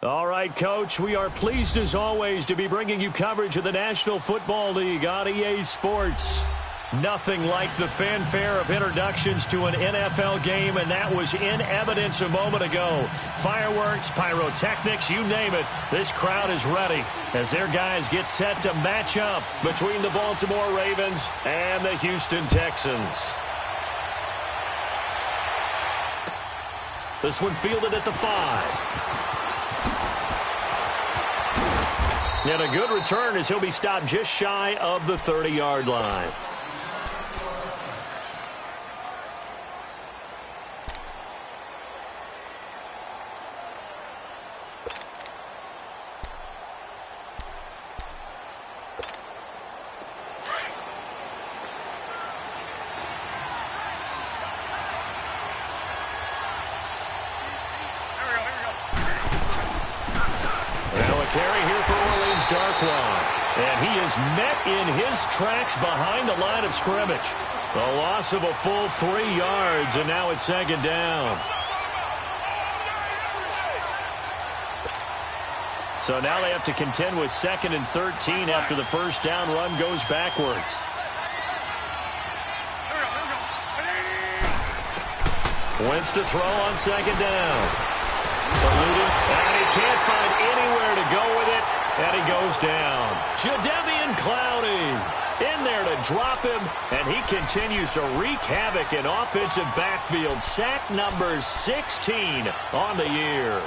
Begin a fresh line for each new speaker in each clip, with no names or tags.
All right, Coach, we are pleased as always to be bringing you coverage of the National Football League on EA Sports. Nothing like the fanfare of introductions to an NFL game, and that was in evidence a moment ago. Fireworks, pyrotechnics, you name it, this crowd is ready as their guys get set to match up between the Baltimore Ravens and the Houston Texans. This one fielded at the 5. And a good return as he'll be stopped just shy of the 30-yard line. And he is met in his tracks behind the line of scrimmage. A loss of a full 3 yards, and now it's second down. So now they have to contend with 2nd and 13 after the first down run goes backwards. Wentz to throw on second down. And he can't find anywhere to go with it. And he goes down. Jadeveon Clowney in there to drop him, and he continues to wreak havoc in offensive backfield. Sack number 16 on the year.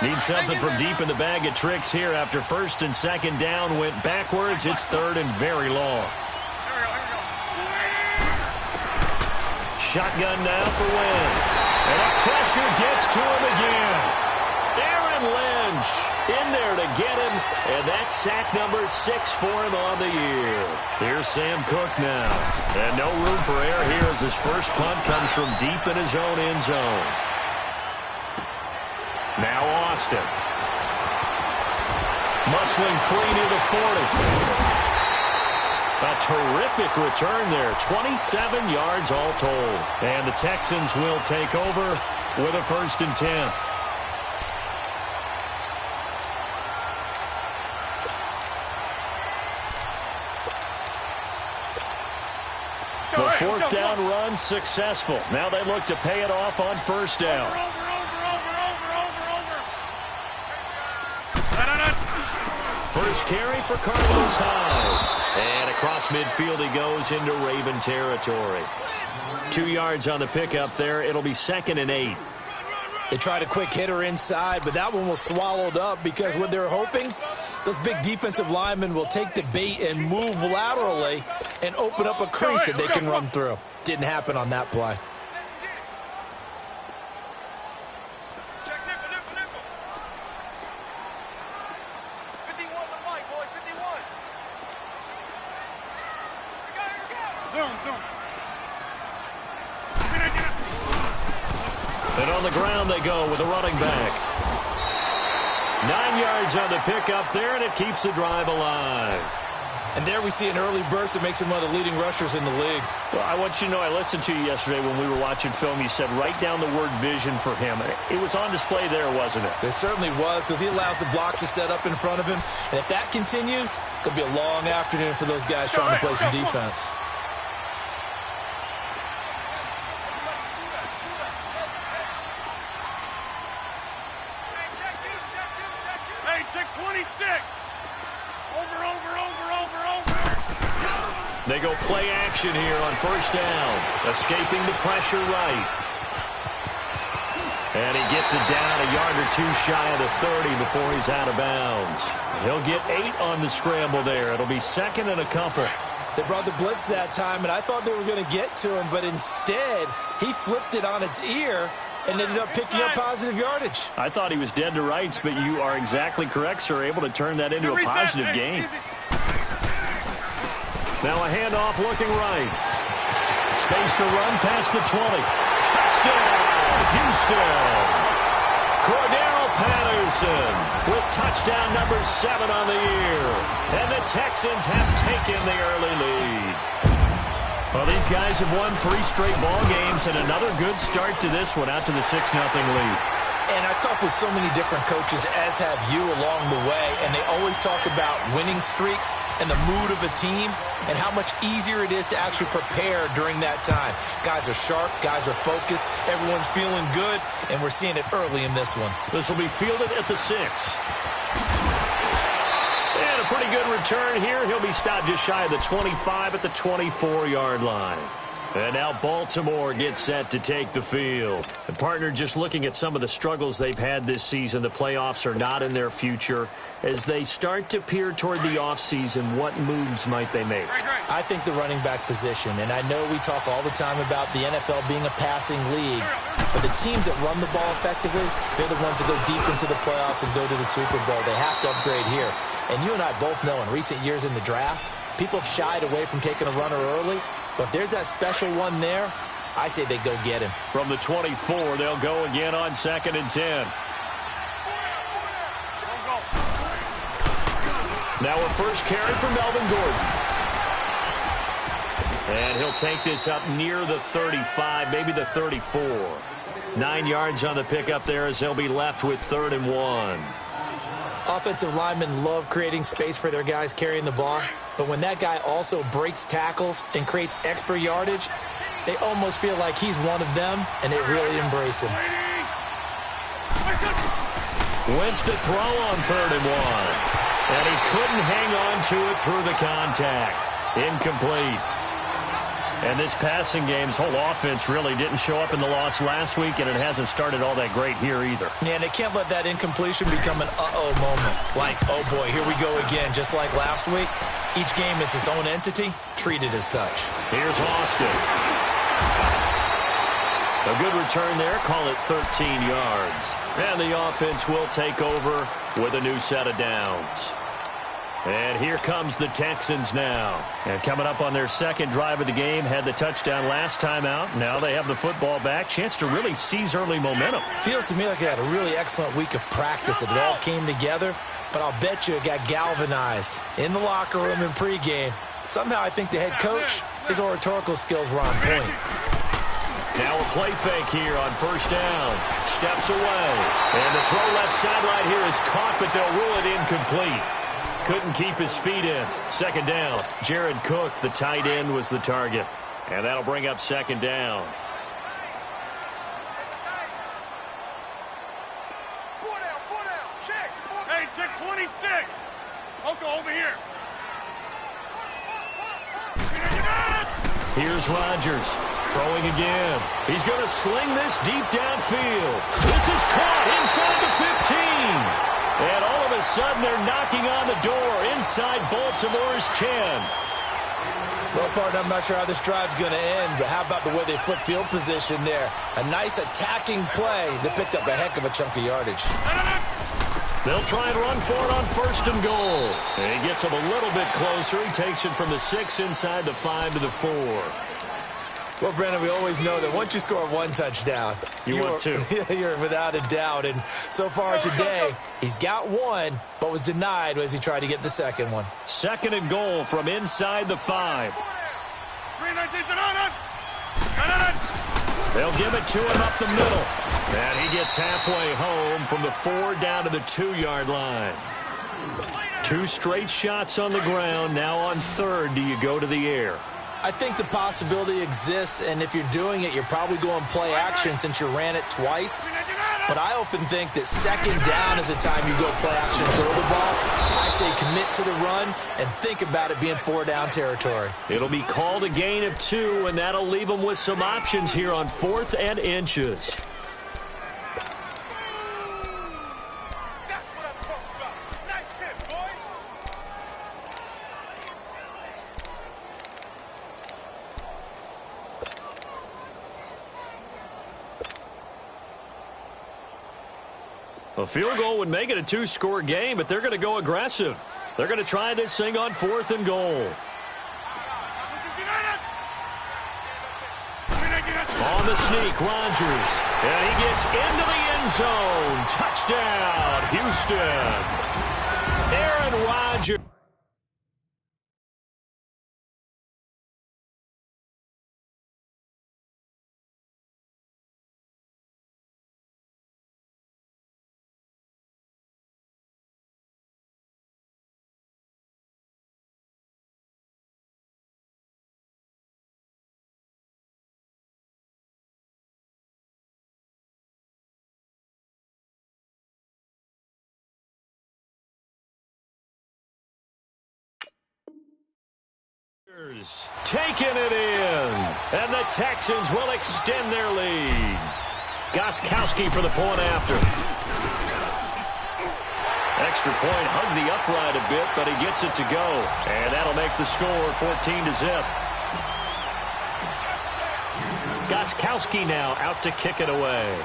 Need something from deep in the bag of tricks here after 1st and 2nd down went backwards. It's 3rd and very long. Shotgun now for Wentz. And that pressure gets to him again. Aaron Lynch in there to get him, and that's sack number 6 for him on the year. Here's Sam Cook now. And no room for error here as his first punt comes from deep in his own end zone. Now Austin. Muscling free near the 40. A terrific return there. 27 yards all told. And the Texans will take over with a 1st and 10. The 4th down run successful. Now they look to pay it off on 1st down. First carry for Carlos Hyde. And across midfield he goes into Raven territory. 2 yards on the pickup there. It'll be 2nd and 8.
They tried a quick hitter inside, but that one was swallowed up because what they're hoping, those big defensive linemen will take the bait and move laterally and open up a crease that they can run through. Didn't happen on that play.
And on the ground they go with a running back. 9 yards on the pickup there, and it keeps the drive alive.
And there we see an early burst that makes him one of the leading rushers in the league.
Well, I want you to know, I listened to you yesterday when we were watching film. You said write down the word vision for him. It was on display there, wasn't it?
It certainly was, because he allows the blocks to set up in front of him. And if that continues, it'll be a long afternoon for those guys trying to play some defense.
They go play action here on 1st down. Escaping the pressure right. And he gets it down a yard or 2 shy of the 30 before he's out of bounds. He'll get 8 on the scramble there. It'll be 2nd and a couple.
They brought the blitz that time, and I thought they were going to get to him, but instead he flipped it on its ear and ended up picking up positive yardage.
I thought he was dead to rights, but you are exactly correct, sir. Able to turn that into a positive gain. Now a handoff looking right. Space to run past the 20. Touchdown, Houston. Cordero Patterson with touchdown number 7 on the year. And the Texans have taken the early lead. Well, these guys have won 3 straight ball games and another good start to this one out to the 6-0 lead.
And I've talked with so many different coaches, as have you, along the way, and they always talk about winning streaks and the mood of a team and how much easier it is to actually prepare during that time. Guys are sharp, guys are focused, everyone's feeling good, and we're seeing it early in this one.
This will be fielded at the 6. And a pretty good return here. He'll be stopped just shy of the 25 at the 24-yard line. And now Baltimore gets set to take the field. The partner, just looking at some of the struggles they've had this season, the playoffs are not in their future. As they start to peer toward the offseason, what moves might they make?
I think the running back position, and I know we talk all the time about the NFL being a passing league, but the teams that run the ball effectively, they're the ones that go deep into the playoffs and go to the Super Bowl. They have to upgrade here. And you and I both know in recent years in the draft, people have shied away from taking a runner early. But if there's that special one there, I say they go get him.
From the 24, they'll go again on 2nd and 10. Now a first carry for Melvin Gordon. And he'll take this up near the 35, maybe the 34. 9 yards on the pickup there as they'll be left with 3rd and 1.
Offensive linemen love creating space for their guys carrying the ball, but when that guy also breaks tackles and creates extra yardage, they almost feel like he's one of them, and they really embrace him.
Wentz to throw on 3rd and 1. And he couldn't hang on to it through the contact. Incomplete. And this passing game's whole offense really didn't show up in the loss last week, and it hasn't started all that great here either.
Yeah, and they can't let that incompletion become an uh-oh moment. Like, oh boy, here we go again, just like last week. Each game is its own entity, treated as such.
Here's Austin. A good return there, call it 13 yards. And the offense will take over with a new set of downs. And here comes the Texans now. And coming up on their second drive of the game, had the touchdown last time out. Now they have the football back. Chance to really seize early momentum.
Feels to me like they had a really excellent week of practice. It all came together, but I'll bet you it got galvanized in the locker room in pregame. Somehow I think the head coach, his oratorical skills were on point.
Now a play fake here on first down. Steps away. And the throw left sideline here is caught, but they'll rule it incomplete. Couldn't keep his feet in. 2nd down. Jared Cook, the tight end, was the target. And that'll bring up 2nd down.
Four down. Check. Hey, check 26. Oko, over here.
Here's Rodgers. Throwing again. He's going to sling this deep downfield. This is caught inside the 15. And all of a sudden, they're knocking on the door inside Baltimore's 10.
Well, partner, I'm not sure how this drive's going to end, but how about the way they flip field position there? A nice attacking play that picked up a heck of a chunk of yardage.
They'll try and run for it on 1st and goal. And he gets him a little bit closer. He takes it from the 6 inside the 5 to the 4.
Well, Brandon, we always know that once you score one touchdown,
want two.
You're without a doubt. And so far today, he's got one, but was denied as he tried to get the second one.
2nd and goal from inside the 5. They'll give it to him up the middle. And he gets halfway home from the 4 down to the 2-yard line. 2 straight shots on the ground. Now on 3rd, do you go to the air?
I think the possibility exists, and if you're doing it, you're probably going play action since you ran it twice. But I often think that 2nd down is the time you go play action, throw the ball. I say commit to the run and think about it being 4 down territory.
It'll be called a gain of 2, and that'll leave them with some options here on 4th and inches. A field goal would make it a 2-score game, but they're going to go aggressive. They're going to try this thing on 4th and goal. On the sneak, Rodgers. And he gets into the end zone. Touchdown, Houston. Aaron Rodgers. Taking it in, and the Texans will extend their lead. Gostkowski for the point after. Extra point, hugged the upright a bit, but he gets it to go. And that'll make the score 14-0. Gostkowski now out to kick it away.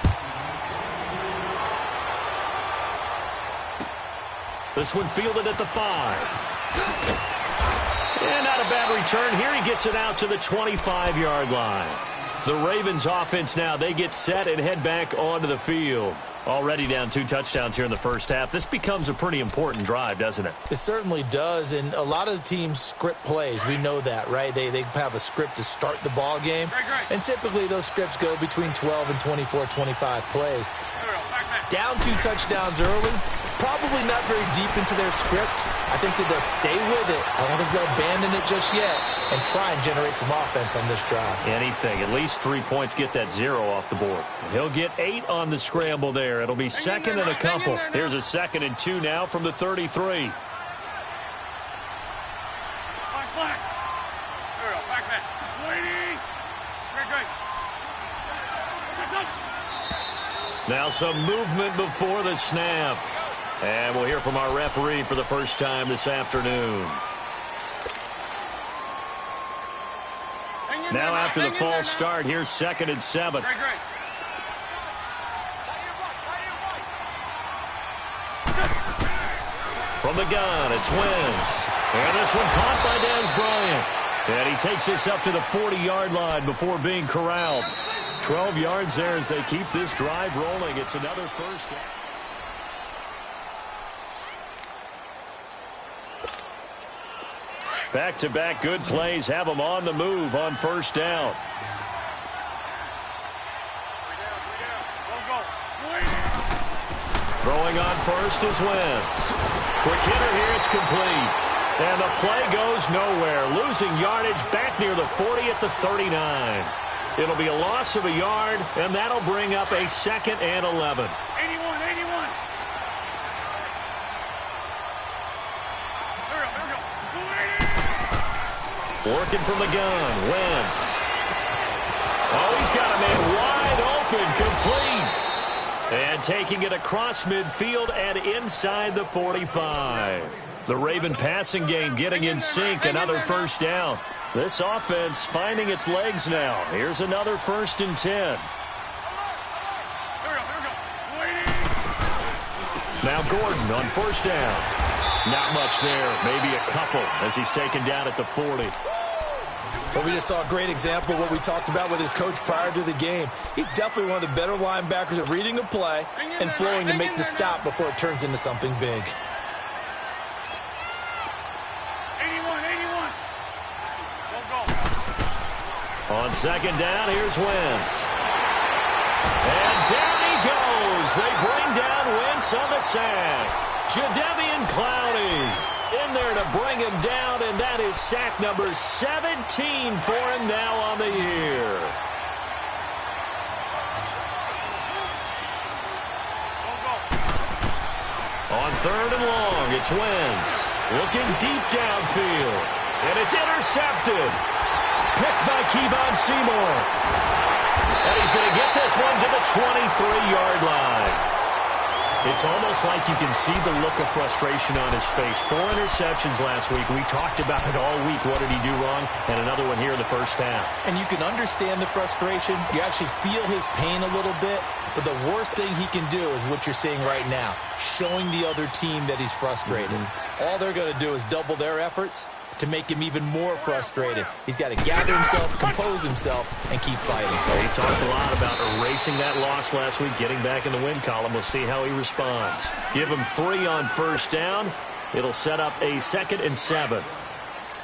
This one fielded at the 5. And not a bad return here. He gets it out to the 25-yard line. The Ravens offense now, they get set and head back onto the field. Already down 2 touchdowns here in the first half. This becomes a pretty important drive, doesn't it?
It certainly does, and a lot of the teams script plays. We know that, right? They have a script to start the ball game, and typically those scripts go between 12 and 24, 25 plays. Down 2 touchdowns early, probably not very deep into their script. I think that they'll stay with it. I don't think they'll abandon it just yet and try and generate some offense on this drive.
Anything. At least 3 points get that 0 off the board. He'll get 8 on the scramble there. It'll be second and a couple. Here's a 2nd and 2 now from the 33. Now some movement before the snap. And we'll hear from our referee for the first time this afternoon. Now after the false start, here's 2nd and 7. From the gun, it's Wentz. And this one caught by Dez Bryant. And he takes this up to the 40-yard line before being corralled. 12 yards there as they keep this drive rolling. It's another first down. Back-to-back good plays have them on the move on first down. Throwing on first is Wentz. Quick hitter here, it's complete. And the play goes nowhere. Losing yardage back near the 40 at the 39. It'll be a loss of a yard, and that'll bring up a 2nd and 11.
81.
Working from the gun, Wentz. Oh, he's got a man wide open, complete. And taking it across midfield and inside the 45. The Raven passing game getting in sync, another first down. This offense finding its legs now. Here's another 1st and 10. Now Gordon on first down. Not much there, maybe a couple as he's taken down at the 40.
Well, we just saw a great example of what we talked about with his coach prior to the game. He's definitely one of the better linebackers at reading a play and flowing to make the stop before it turns into something big.
81.
On second down, here's Wentz. And down he goes. They bring down Wentz on the sack. Jadeveon Clowney in there to bring him down, and that is sack number 17 for him now on the year. On 3rd and long, it's Wentz. Looking deep downfield. And it's intercepted. Picked by Kevon Seymour. And he's going to get this one to the 23-yard line. It's almost like you can see the look of frustration on his face. 4 interceptions last week. We talked about it all week. What did he do wrong? And another one here in the first half.
And you can understand the frustration. You actually feel his pain a little bit. But the worst thing he can do is what you're seeing right now, showing the other team that he's frustrated. All they're going to do is double their efforts to make him even more frustrated. He's got to gather himself, compose himself, and keep fighting.
He talked a lot about erasing that loss last week, getting back in the win column. We'll see how he responds. Give him 3 on first down. It'll set up a 2nd and 7.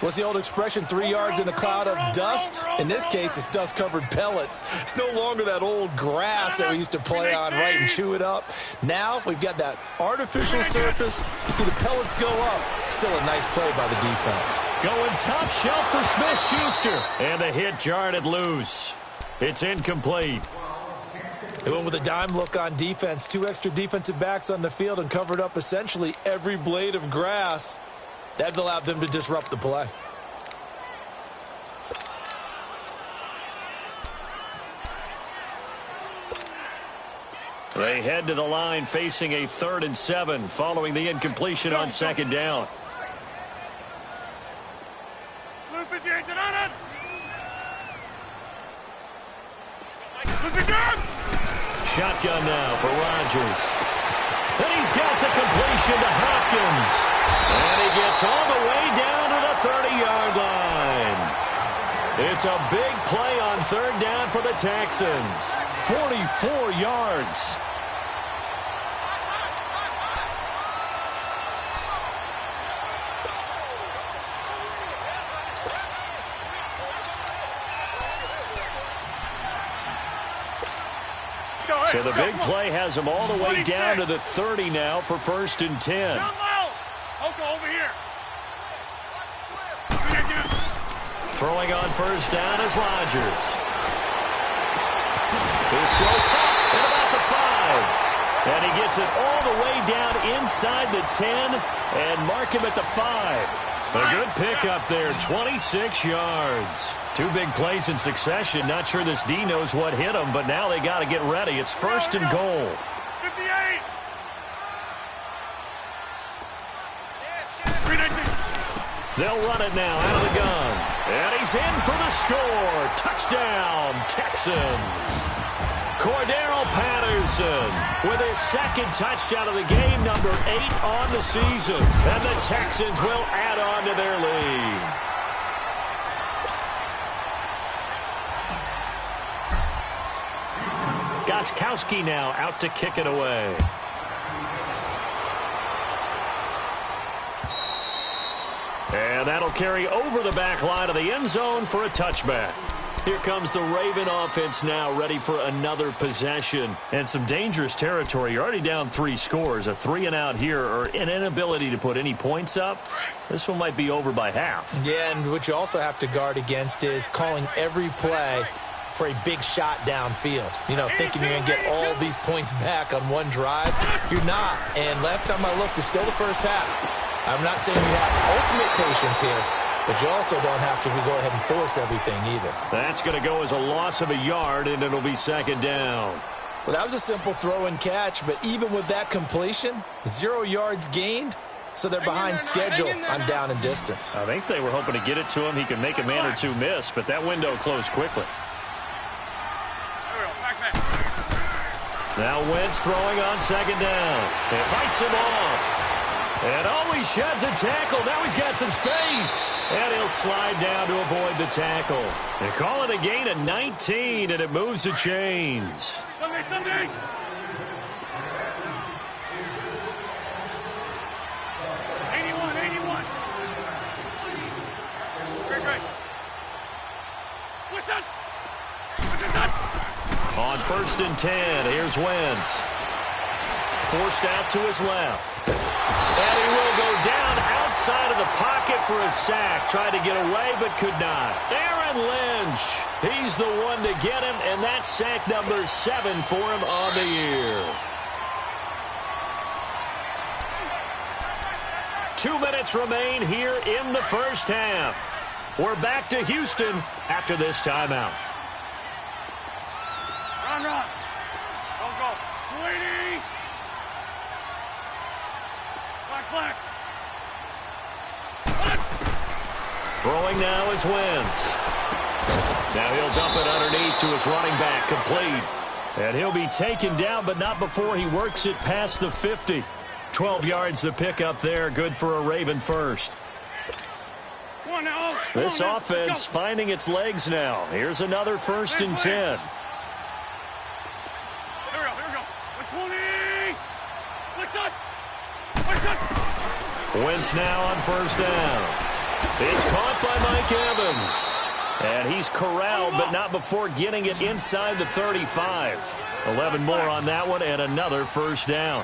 What's the old expression, 3 yards in a cloud of dust? In this case, it's dust-covered pellets. It's no longer that old grass that we used to play on, right, and chew it up. Now we've got that artificial surface. You see the pellets go up. Still a nice play by the defense.
Going top shelf for Smith-Schuster. And the hit jarred it loose. It's incomplete.
They went with a dime look on defense. 2 extra defensive backs on the field and covered up essentially every blade of grass. That allowed them to disrupt the play.
They head to the line facing a 3rd and 7 following the incompletion on 2nd down. Shotgun now for Rodgers. And he's got the completion to Hopkins. And he gets all the way down to the 30-yard line. It's a big play on 3rd down for the Texans. 44 yards. So the big play has him all the way down to the 30 now for 1st and 10.
Over here.
Throwing on 1st down is Rodgers. His throw caught at about the 5. And he gets it all the way down inside the 10 and mark him at the 5. A good pickup there, 26 yards. 2 big plays in succession. Not sure this D knows what hit him, but now they got to get ready. It's 1st and goal.
58.
They'll run it now out of the gun. And he's in for the score. Touchdown, Texans. Cordero Patterson with his 2nd touchdown of the game, number 8 on the season. And the Texans will add on to their lead. Gostkowski now out to kick it away. And that'll carry over the back line of the end zone for a touchback. Here comes the Raven offense now, ready for another possession. And some dangerous territory. You're already down 3 scores. A 3-and-out here, or an inability to put any points up. This one might be over by half.
Yeah, and what you also have to guard against is calling every play for a big shot downfield. You know, thinking you're going to get all these points back on one drive. You're not. And last time I looked, it's still the first half. I'm not saying you have ultimate patience here, but you also don't have to go ahead and force everything either.
That's going to go as a loss of a yard, and it'll be 2nd down.
Well, that was a simple throw and catch, but even with that completion, 0 yards gained, so they're behind schedule on down and distance.
I think they were hoping to get it to him. He could make a man or 2 miss, but that window closed quickly. Now Wentz throwing on 2nd down. He fights him off. And he sheds a tackle. Now he's got some space. And he'll slide down to avoid the tackle. They call it a gain of 19, and it moves the chains.
Sunday.
On 1st and 10, here's Wentz. Forced out to his left. And he will go down outside of the pocket for a sack. Tried to get away, but could not. Aaron Lynch, he's the one to get him, and that's sack number 7 for him on the year. 2 minutes remain here in the first half. We're back to Houston after this timeout.
Run. Don't go. 20. Black.
Throwing now is Wentz. Now he'll dump it underneath to his running back, complete. And he'll be taken down, but not before he works it past the 50. 12 yards to pick up there, good for a Raven first. This offense finding its legs now. Here's another 1st and 10.
Here we go. 20.
Wentz now on 1st down. It's caught by Mike Evans. And he's corralled, but not before getting it inside the 35. 11 more on that one, and another 1st down.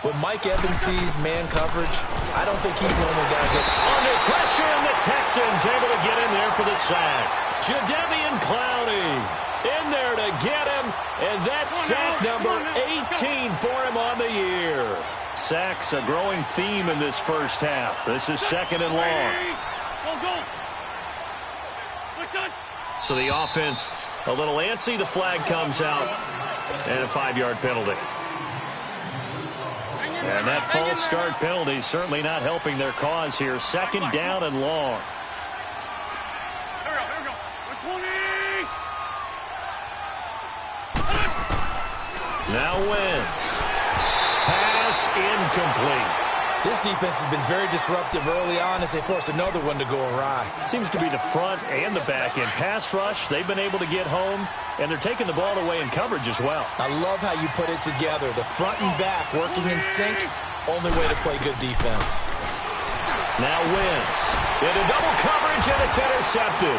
When Mike Evans sees man coverage, I don't think he's the only guy that's
under pressure, and the Texans able to get in there for the sack. Jadeveon Clowney in there to get him, and that's sack number 18 for him on the year. Sacks a growing theme in this first half. This is 2nd and long. So the offense a little antsy. The flag comes out. And a 5-yard penalty. And that false start penalty certainly not helping their cause here. 2nd down and long.
Here we go. 20.
Now Wentz. Pass incomplete.
This defense has been very disruptive early on as they force another one to go awry.
Seems to be the front and the back end. Pass rush, they've been able to get home, and they're taking the ball away in coverage as well.
I love how you put it together. The front and back working in sync, only way to play good defense.
Now Wentz into double coverage, and it's intercepted.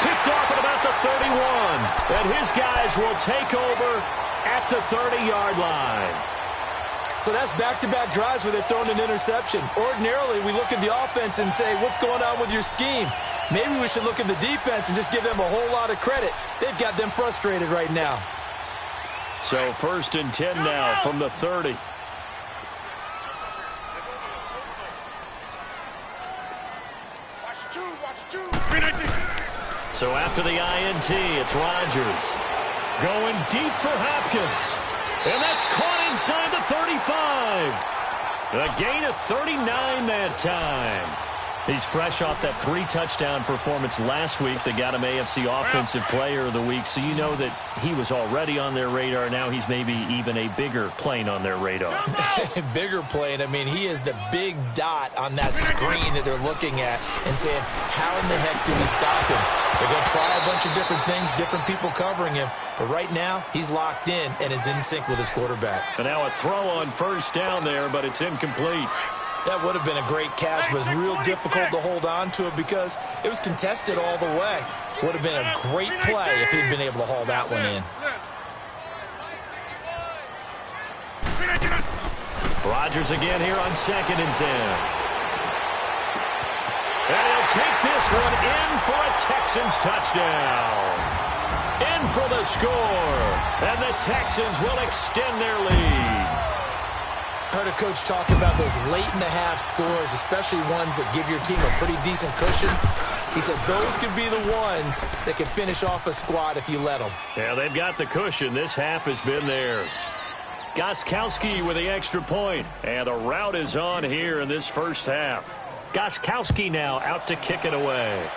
Picked off at about the 31, and his guys will take over at the 30-yard line.
So that's back-to-back drives where they've thrown an interception. Ordinarily, we look at the offense and say, what's going on with your scheme? Maybe we should look at the defense and just give them a whole lot of credit. They've got them frustrated right now.
So 1st and 10 now from the 30. So after the INT, it's Rodgers. Going deep for Hopkins. And that's caught inside the 35. A gain of 39 that time. He's fresh off that 3-touchdown performance last week that got him AFC Offensive Player of the Week. So you know that he was already on their radar. Now he's maybe even a bigger plane on their radar.
Bigger plane. I mean, he is the big dot on that screen that they're looking at and saying, how in the heck do we stop him? They're going to try a bunch of different things, different people covering him. But right now, he's locked in and is in sync with his quarterback.
And now a throw on 1st down there, but it's incomplete.
That would have been a great catch, but it's real difficult to hold on to it because it was contested all the way. Would have been a great play if he'd been able to haul that one in.
Rodgers again here on 2nd and 10. And he'll take this one in for a Texans touchdown. In for the score. And the Texans will extend their lead.
Heard a coach talk about those late-in-the-half scores, especially ones that give your team a pretty decent cushion. He said those could be the ones that can finish off a squad if you let them.
Yeah, they've got the cushion. This half has been theirs. Gostkowski with the extra point. And the route is on here in this first half. Gostkowski now out to kick it away.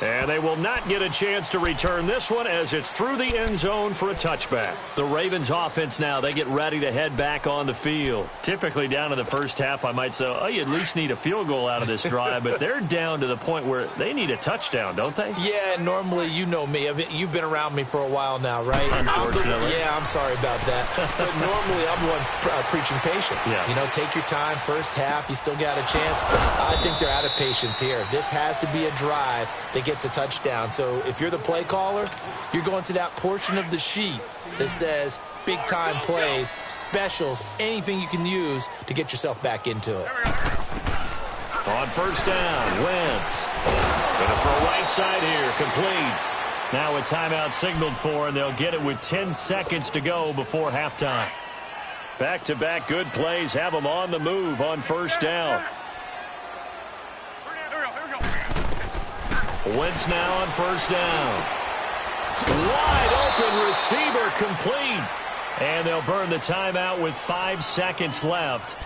And they will not get a chance to return this one as it's through the end zone for a touchback. The Ravens offense now, they get ready to head back on the field. Typically down in the first half, I might say, oh, you at least need a field goal out of this drive, but they're down to the point where they need a touchdown, don't they?
Yeah, normally, you know me. I mean, you've been around me for a while now, right?
Unfortunately.
I'm sorry about that. But normally, I'm the one preaching patience.
Yeah.
You know, take your time. First half, you still got a chance. I think they're out of patience here. This has to be a drive that gets a touchdown. So if you're the play caller, you're going to that portion of the sheet that says big-time plays, specials, anything you can use to get yourself back into it.
On 1st down, Wentz. Going to throw right side here, complete. Now a timeout signaled for, and they'll get it with 10 seconds to go before halftime. Back-to-back good plays have them on the move on 1st down. Wentz now on 1st down. Wide open receiver complete. And they'll burn the timeout with 5 seconds left.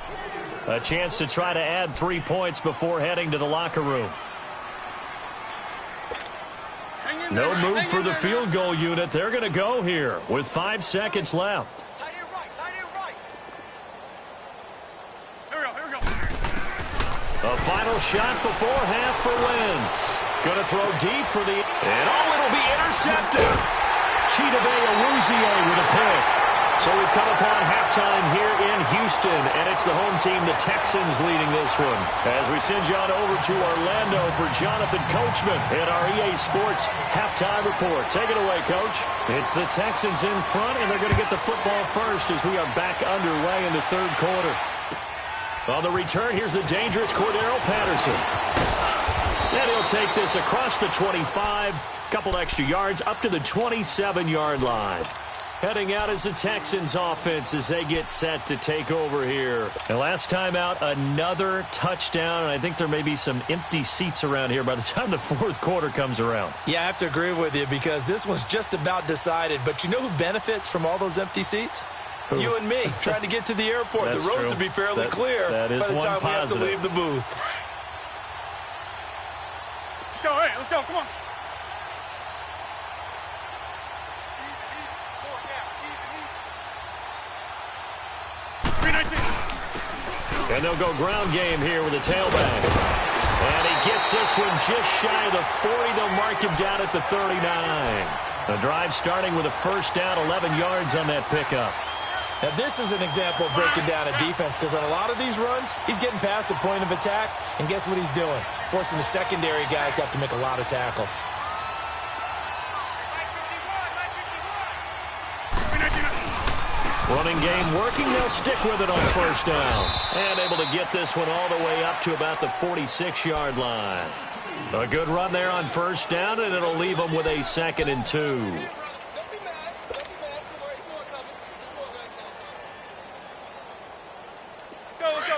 A chance to try to add 3 points before heading to the locker room. No move for the field goal unit. They're going to go here with 5 seconds left. A final shot before half for Wentz. Going to throw deep for the... And it'll be intercepted. Chidobe Awuzie with a pick. So we've come upon halftime here in Houston, and it's the home team, the Texans, leading this one. As we send you on over to Orlando for Jonathan Coachman in our EA Sports halftime report. Take it away, Coach. It's the Texans in front, and they're going to get the football first as we are back underway in the third quarter. On the return, here's the dangerous Cordero Patterson. And he'll take this across the 25, couple extra yards, up to the 27-yard line. Heading out is the Texans offense as they get set to take over here. And last time out, another touchdown. And I think there may be some empty seats around here by the time the fourth quarter comes around.
Yeah, I have to agree with you because this one's just about decided. But you know who benefits from all those empty seats? Who? You and me, trying to get to the airport. The roads will be fairly clear by the time we have to leave the booth.
Let's go, hey, let's go, come on.
And they'll go ground game here with a tailback. And he gets this one just shy of the 40. They'll mark him down at the 39. The drive starting with a first down, 11 yards on that pickup.
Now, this is an example of breaking down a defense because on a lot of these runs, he's getting past the point of attack, and guess what he's doing? Forcing the secondary guys to have to make a lot of tackles.
Running game working. They'll stick with it on first down. And able to get this one all the way up to about the 46-yard line. A good run there on first down, and it'll leave them with a 2nd and 2.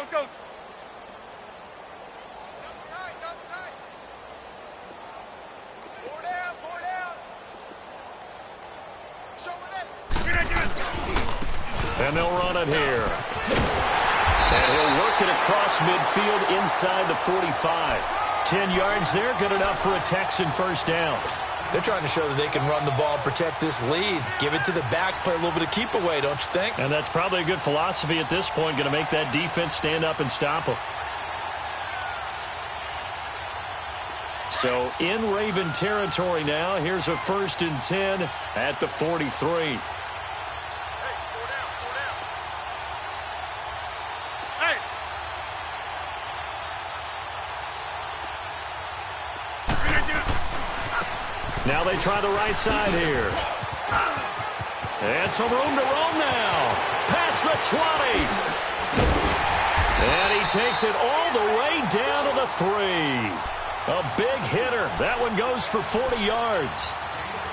Let's go.
And they'll run it here. And he'll work it across midfield inside the 45. 10 yards there, good enough for a Texan first down.
They're trying to show that they can run the ball and protect this lead. Give it to the backs, play a little bit of keep away, don't you think?
And that's probably a good philosophy at this point, going to make that defense stand up and stop them. So in Raven territory now, here's a 1st and 10 at the 43. Now they try the right side here. And some room to roam now. Past the 20. And he takes it all the way down to the 3. A big hitter. That one goes for 40 yards.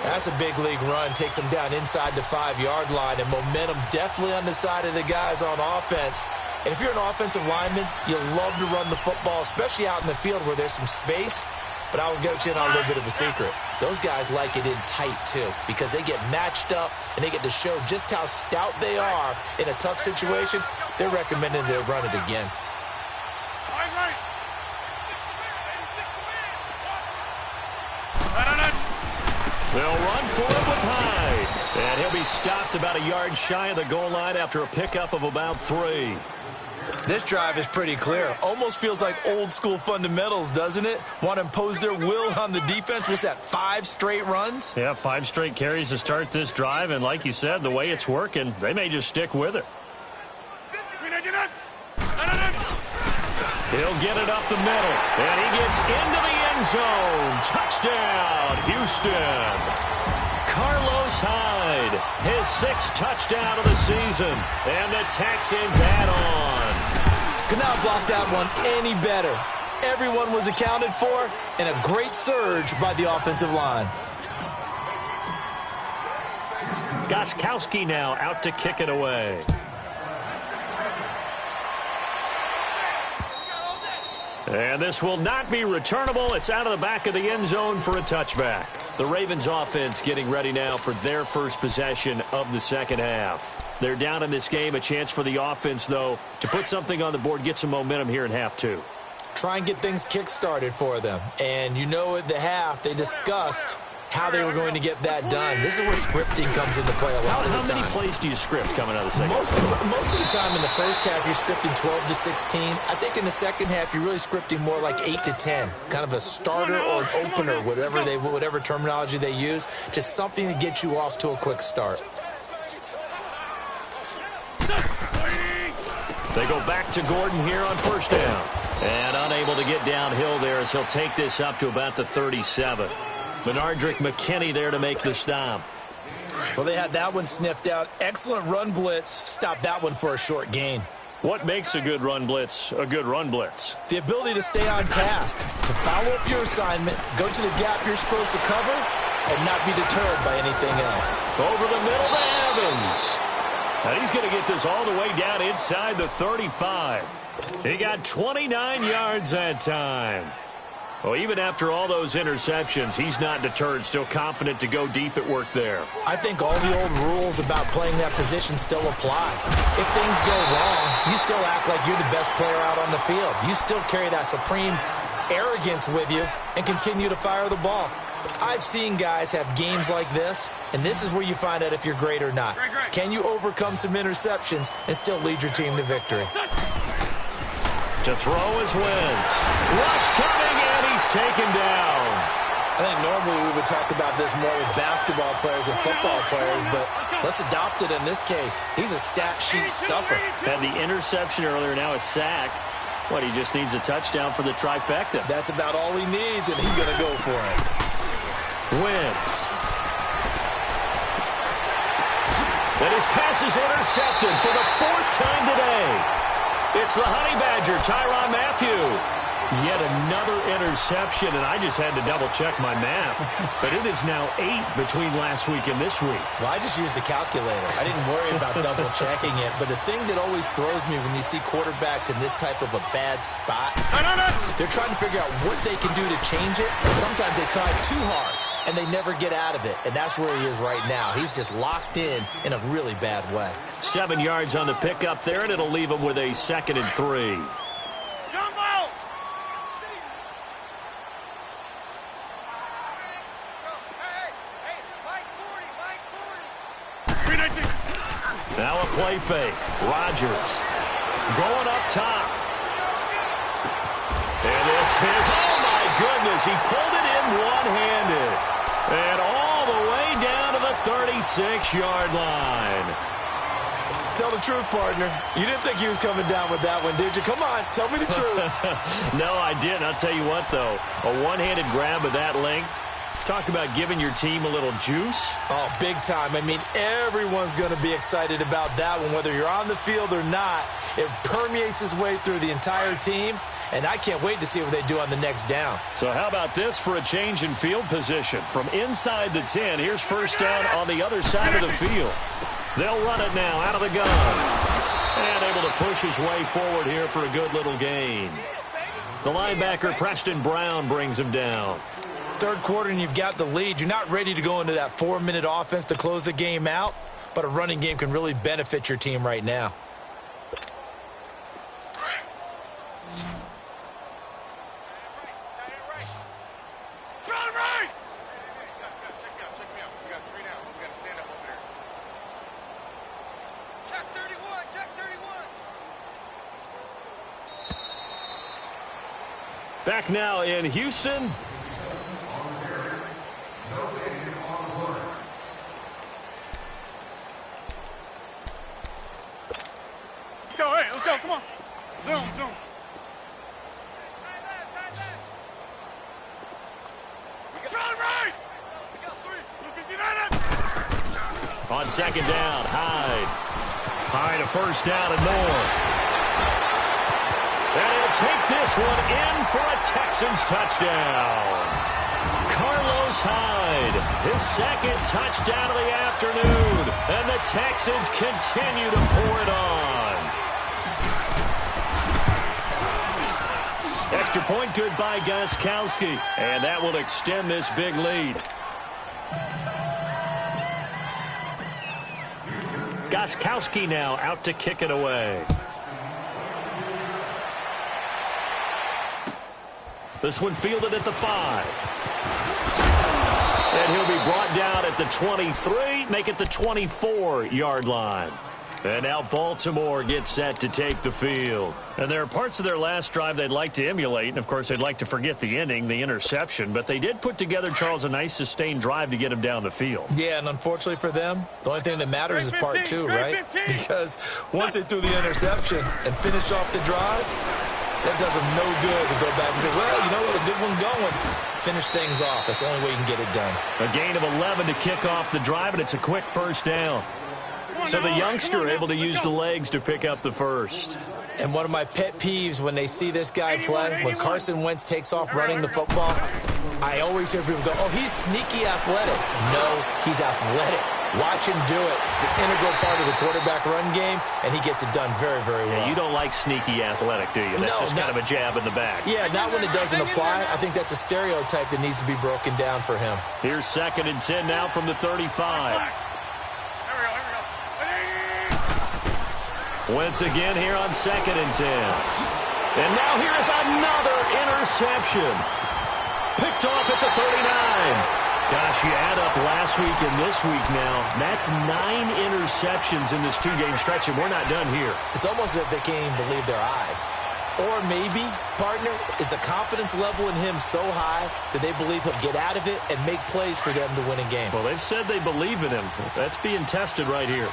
That's a big league run. Takes him down inside the 5-yard line. And momentum definitely on the side of the guys on offense. And if you're an offensive lineman, you love to run the football, especially out in the field where there's some space. But I will get you in on a little bit of a secret. Those guys like it in tight, too, because they get matched up and they get to show just how stout they are in a tough situation. They're recommending they run it again.
They'll run for it with Hyde. And he'll be stopped about a yard shy of the goal line after a pickup of about 3.
This drive is pretty clear. Almost feels like old school fundamentals, doesn't it? Want to impose their will on the defense. Was that 5 straight runs?
Yeah, 5 straight carries to start this drive. And like you said, the way it's working, they may just stick with it. He'll get it up the middle. And he gets into the end zone. Touchdown, Houston. Carlos Hyde, his 6th touchdown of the season. And the Texans add on.
Could not block that one any better. Everyone was accounted for, and a great surge by the offensive line.
Gostkowski now out to kick it away. And this will not be returnable. It's out of the back of the end zone for a touchback. The Ravens offense getting ready now for their first possession of the second half. They're down in this game. A chance for the offense, though, to put something on the board, get some momentum here in half 2.
Try and get things kick-started for them. And you know at the half, they discussed how they were going to get that done. This is where scripting comes into play a lot of the time.
How many plays do you script coming out of the second half?
Most of the time in the first half, you're scripting 12 to 16. I think in the second half, you're really scripting more like 8 to 10. Kind of a starter or an opener, whatever terminology they use. Just something to get you off to a quick start.
They go back to Gordon here on first down. And unable to get downhill there as he'll take this up to about the 37. Benardrick McKinney there to make the stop.
Well, they had that one sniffed out. Excellent run blitz. Stopped that one for a short gain.
What makes a good run blitz a good run blitz?
The ability to stay on task, to follow up your assignment, go to the gap you're supposed to cover, and not be deterred by anything else.
Over the middle, man. Evans. And he's going to get this all the way down inside the 35. He got 29 yards that time. Well, even after all those interceptions, he's not deterred, still confident to go deep at work there.
I think all the old rules about playing that position still apply. If things go wrong, you still act like you're the best player out on the field. You still carry that supreme arrogance with you and continue to fire the ball. I've seen guys have games like this, and this is where you find out if you're great or not. Can you overcome some interceptions and still lead your team to victory?
To throw is Wentz. Rush coming, and he's taken down.
I think normally we would talk about this more with basketball players and football players, but let's adopt it in this case. He's a stat sheet stuffer.
Had the interception earlier, now a sack. What, he just needs a touchdown for the trifecta.
That's about all he needs, and he's going to go for it.
Wentz. And his pass is intercepted for the 4th time today. It's the Honey Badger, Tyrann Mathieu. Yet another interception, and I just had to double-check my math. But it is now 8 between last week and this week.
Well, I just used a calculator. I didn't worry about double-checking it. But the thing that always throws me when you see quarterbacks in this type of a bad spot, they're trying to figure out what they can do to change it. And sometimes they try too hard, and they never get out of it. And that's where he is right now. He's just locked in a really bad way.
7 yards on the pickup there, and it'll leave him with a 2nd and 3. Now a play fake. Rodgers going up top. And this is, oh my goodness, he pulled it in one-handed. And all the way down to the 36-yard line.
Tell the truth, partner. You didn't think he was coming down with that one, did you? Come on, tell me the truth.
No, I didn't. I'll tell you what, though. A one-handed grab of that length. Talk about giving your team a little juice.
Oh, big time. I mean, everyone's going to be excited about that one, whether you're on the field or not. It permeates its way through the entire team, and I can't wait to see what they do on the next down.
So how about this for a change in field position? From inside the 10, here's first down on the other side of the field. They'll run it now out of the gun. And able to push his way forward here for a good little gain. The linebacker, Preston Brown, brings him down.
Third quarter and you've got the lead. You're not ready to go into that 4-minute offense to close the game out, but a running game can really benefit your team right now.
Back now in Houston.
Go, hey, let's go, come on. Zoom.
On second down, Hyde a first down and more. And he'll take this one in for a Texans touchdown. Carlos Hyde, his 2nd touchdown of the afternoon. And the Texans continue to pour it on. Extra point good by Gostkowski. And that will extend this big lead. Gostkowski now out to kick it away. This one fielded at the 5. And he'll be brought down at the 23, make it the 24-yard line. And now Baltimore gets set to take the field. And there are parts of their last drive they'd like to emulate. And, of course, they'd like to forget the ending, the interception. But they did put together, Charles, a nice sustained drive to get him down the field.
Yeah, and unfortunately for them, the only thing that matters is part 2, right? Because once they threw the interception and finished off the drive, that does them no good to go back and say, well, you know what, a good one going. Finish things off. That's the only way you can get it done.
A gain of 11 to kick off the drive, and it's a quick first down. So the youngster able to use the legs to pick up the first.
And one of my pet peeves when they see this guy play, when Carson Wentz takes off running the football, I always hear people go, oh, he's sneaky athletic. No, he's athletic. Watch him do it. It's an integral part of the quarterback run game, and he gets it done very, very well.
Yeah, you don't like sneaky athletic, do you? That's just kind of a jab in the back.
Yeah, not when it doesn't apply. I think that's a stereotype that needs to be broken down for him.
Here's 2nd and 10 now from the 35. Wentz again here on 2nd and 10. And now here is another interception. Picked off at the 39. Gosh, you add up last week and this week now, that's 9 interceptions in this 2-game stretch, and we're not done here.
It's almost as if they can't even believe their eyes. Or maybe, partner, is the confidence level in him so high that they believe he'll get out of it and make plays for them to win a game.
Well, they've said they believe in him. That's being tested right here.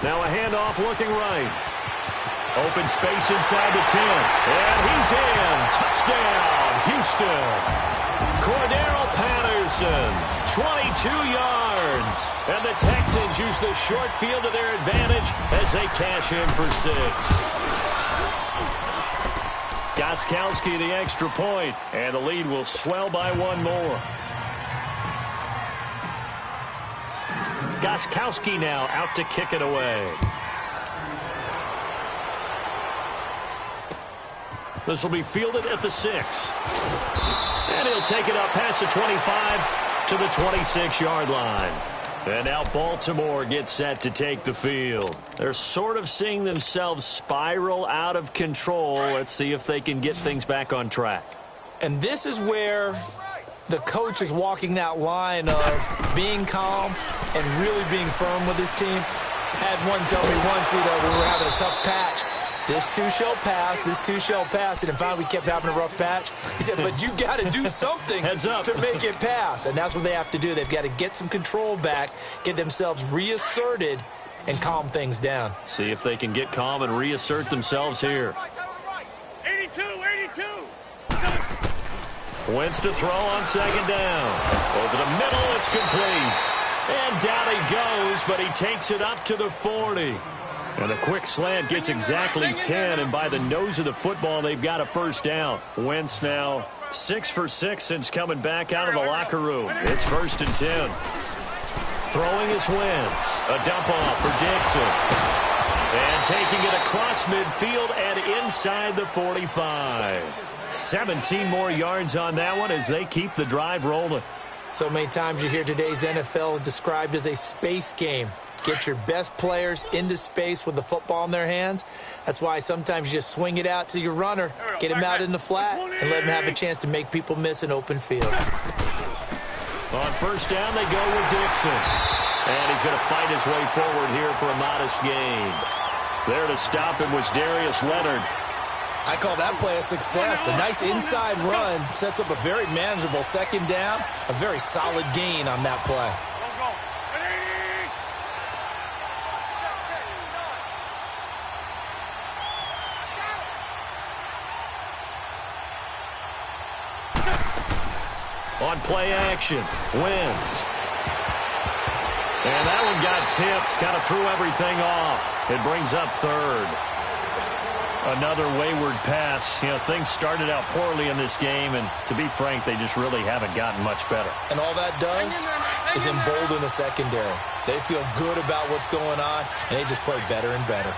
Now a handoff looking right. Open space inside the 10. And he's in. Touchdown, Houston. Cordero Patterson, 22 yards. And the Texans use the short field to their advantage as they cash in for 6. Gostkowski the extra point, and the lead will swell by 1 more. Gostkowski now out to kick it away. This will be fielded at the 6. And he'll take it up past the 25 to the 26-yard line. And now Baltimore gets set to take the field. They're sort of seeing themselves spiral out of control. Let's see if they can get things back on track.
And this is where the coach is walking that line of being calm and really being firm with his team. Had one tell me once, when we were having a tough patch, this too shall pass, this too shall pass. And finally we kept having a rough patch. He said, but you got to do something to make it pass. And that's what they have to do. They've got to get some control back, get themselves reasserted, and calm things down.
See if they can get calm and reassert themselves here.
82, 82.
Wentz to throw on 2nd down. Over the middle, it's complete. And down he goes, but he takes it up to the 40. And a quick slant gets exactly 10, and by the nose of the football, they've got a first down. Wentz now 6 for 6 since coming back out of the locker room. It's 1st and 10. Throwing is Wentz. A dump off for Dixon. And taking it across midfield and inside the 45. 17 more yards on that one as they keep the drive rolling.
So many times you hear today's NFL described as a space game. Get your best players into space with the football in their hands. That's why sometimes you just swing it out to your runner, get him out in the flat, and let him have a chance to make people miss an open field.
On 1st down, they go with Dixon. And he's going to fight his way forward here for a modest gain. There to stop him was Darius Leonard.
I call that play a success. A nice inside run sets up a very manageable 2nd down, a very solid gain on that play.
On play action, Wentz. And that one got tipped, kind of threw everything off. It brings up 3rd. Another wayward pass. Things started out poorly in this game, and to be frank, they just really haven't gotten much better.
And all that does is embolden the secondary. They feel good about what's going on, and they just play better and better.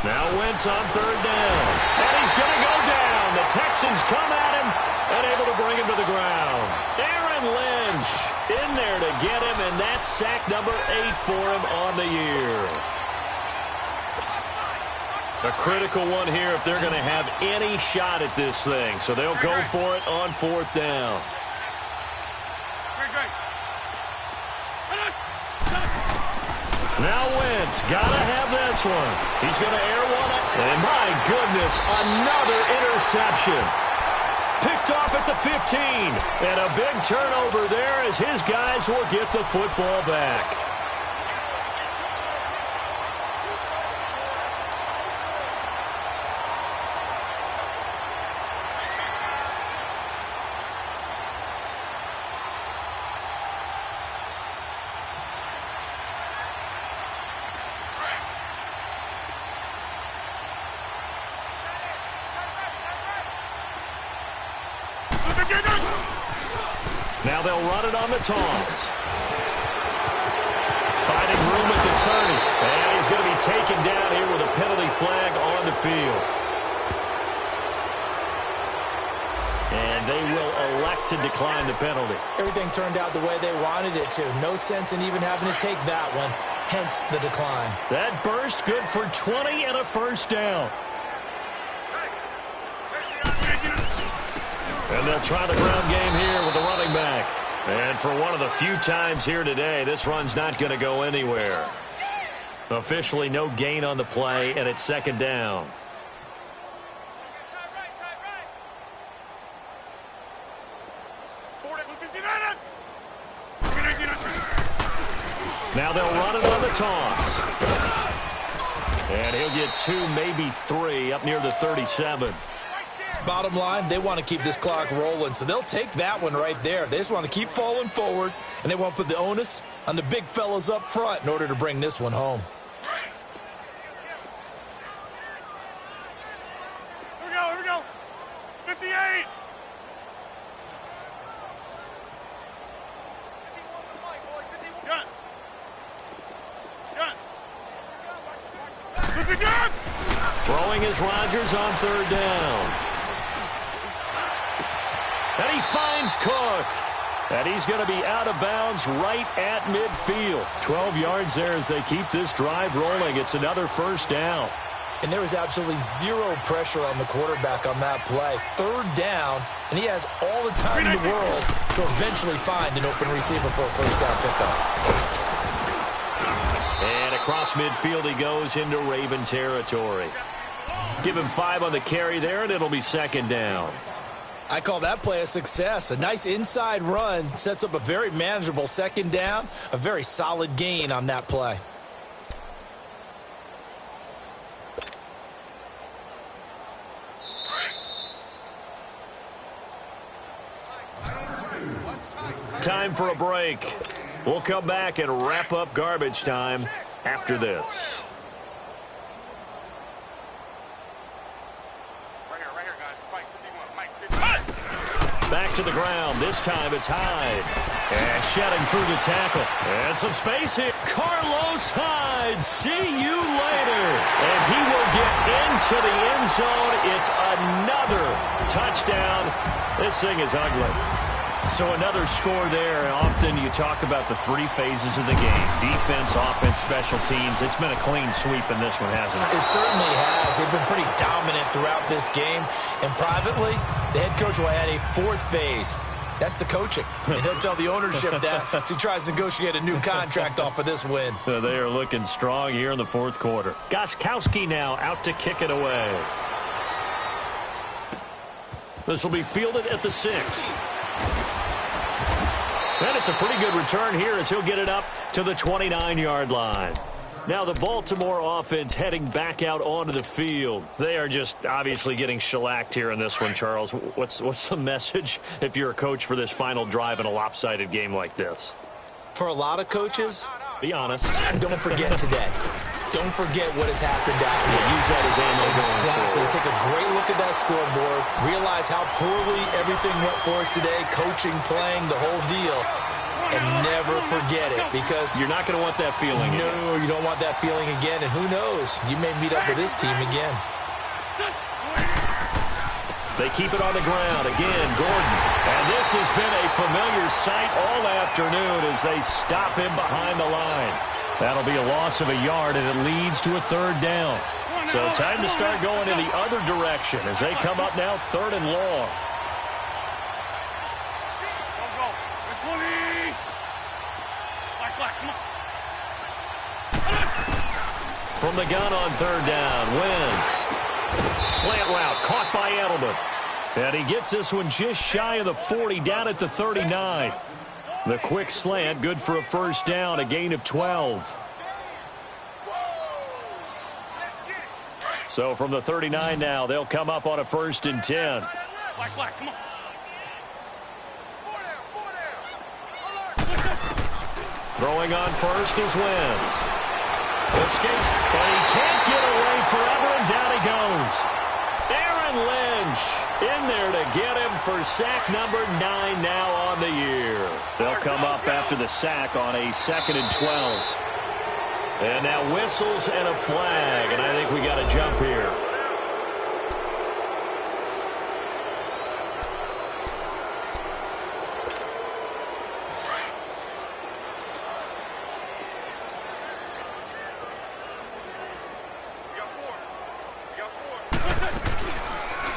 Now Wentz on 3rd down. And he's going to go down. The Texans come at him and able to bring him to the ground. Aaron Lynch in there to get him, and that's sack number 8 for him on the year. A critical one here if they're going to have any shot at this thing. So they'll go for it on 4th down. Now Wentz, gotta have this one. He's gonna air one up. And my goodness, another interception. Picked off at the 15. And a big turnover there as his guys will get the football back. Now they'll run it on the toss. Finding room at the 30. And he's going to be taken down here with a penalty flag on the field. And they will elect to decline the penalty.
Everything turned out the way they wanted it to. No sense in even having to take that one. Hence the decline.
That burst good for 20 and a first down. And they'll try the ground game here with the running back. And for one of the few times here today, this run's not going to go anywhere. Officially no gain on the play, and it's second down. Now they'll run it on the toss. And he'll get 2, maybe 3, up near the 37.
Bottom line, they want to keep this clock rolling, so they'll take that one right there. They just want to keep falling forward, and they want to put the onus on the big fellas up front in order to bring this one home.
Here we go. 58.
Throwing is Rodgers on third down. And he finds Cook. And he's going to be out of bounds right at midfield. 12 yards there as they keep this drive rolling. It's another first down.
And there was absolutely zero pressure on the quarterback on that play. Third down, and he has all the time in the world to eventually find an open receiver for a first down pickup.
And across midfield he goes into Raven territory. Give him 5 on the carry there, and it'll be second down.
I call that play a success. A nice inside run sets up a very manageable second down. A very solid gain on that play.
Time for a break. We'll come back and wrap up garbage time after this. Back to the ground. This time it's Hyde. And shedding through the tackle. And some space here. Carlos Hyde. See you later. And he will get into the end zone. It's another touchdown. This thing is ugly. So another score there. Often you talk about the 3 phases of the game. Defense, offense, special teams. It's been a clean sweep in this one, hasn't it?
It certainly has. They've been pretty dominant throughout this game. And privately, the head coach will add a 4th phase. That's the coaching. And he'll tell the ownership that as he tries to negotiate a new contract off of this win.
They are looking strong here in the 4th quarter. Gostkowski now out to kick it away. This will be fielded at the 6. And it's a pretty good return here as he'll get it up to the 29-yard line. Now the Baltimore offense heading back out onto the field. They are just obviously getting shellacked here in this one, Charles. What's the message if you're a coach for this final drive in a lopsided game like this?
For a lot of coaches,
be honest.
Don't forget today. Don't forget what has happened out here.
Use that as ammo.
Exactly. Take a great look at that scoreboard. Realize how poorly everything went for us today. Coaching, playing, the whole deal. And never forget it, because
you're not going to want that feeling again.
No, you don't want that feeling again. And who knows? You may meet up with this team again.
They keep it on the ground. Again, Gordon. And this has been a familiar sight all afternoon as they stop him behind the line. That'll be a loss of a yard, and it leads to a 3rd down. So time to start going in the other direction as they come up now 3rd and long. From the gun on 3rd down, Wentz. Slant route caught by Edelman. And he gets this one just shy of the 40, down at the 39. The quick slant, good for a first down, a gain of 12. So from the 39 now, they'll come up on a 1st and 10.
Come on.
Throwing on first is Wentz. Escapes, but he can't get away forever, and down he goes. Aaron Lynch. In there to get him for sack number 9 now on the year. They'll come up after the sack on a 2nd and 12. And now whistles and a flag, and I think we got a jump here.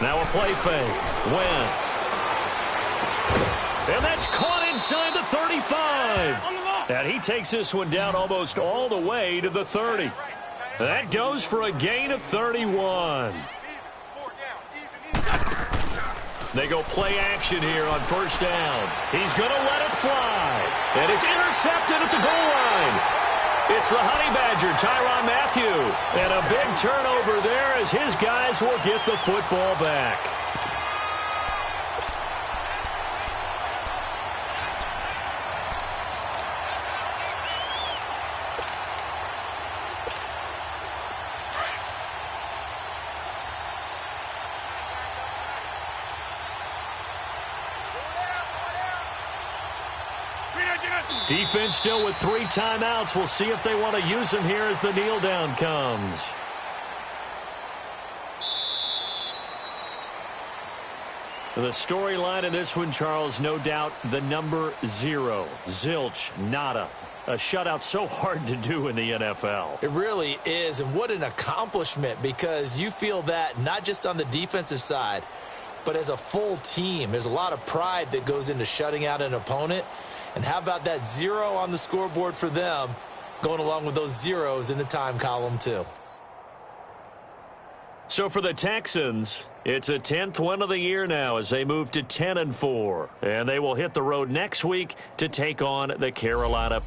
Now a play fake. Wentz. And that's caught inside the 35. And he takes this one down almost all the way to the 30. That goes for a gain of 31. They go play action here on first down. He's going to let it fly. And it's intercepted at the goal line. It's the Honey Badger, Tyrann Mathieu. And a big turnover there as his guys will get the football back. Defense still with 3 timeouts. We'll see if they want to use them here as the kneel down comes. The storyline in this one, Charles, no doubt the number 0. Zilch, nada. A shutout so hard to do in the NFL.
It really is, and what an accomplishment, because you feel that not just on the defensive side, but as a full team. There's a lot of pride that goes into shutting out an opponent. And how about that 0 on the scoreboard for them, going along with those zeros in the time column too.
So for the Texans, it's a 10th win of the year now as they move to 10-4. And they will hit the road next week to take on the Carolina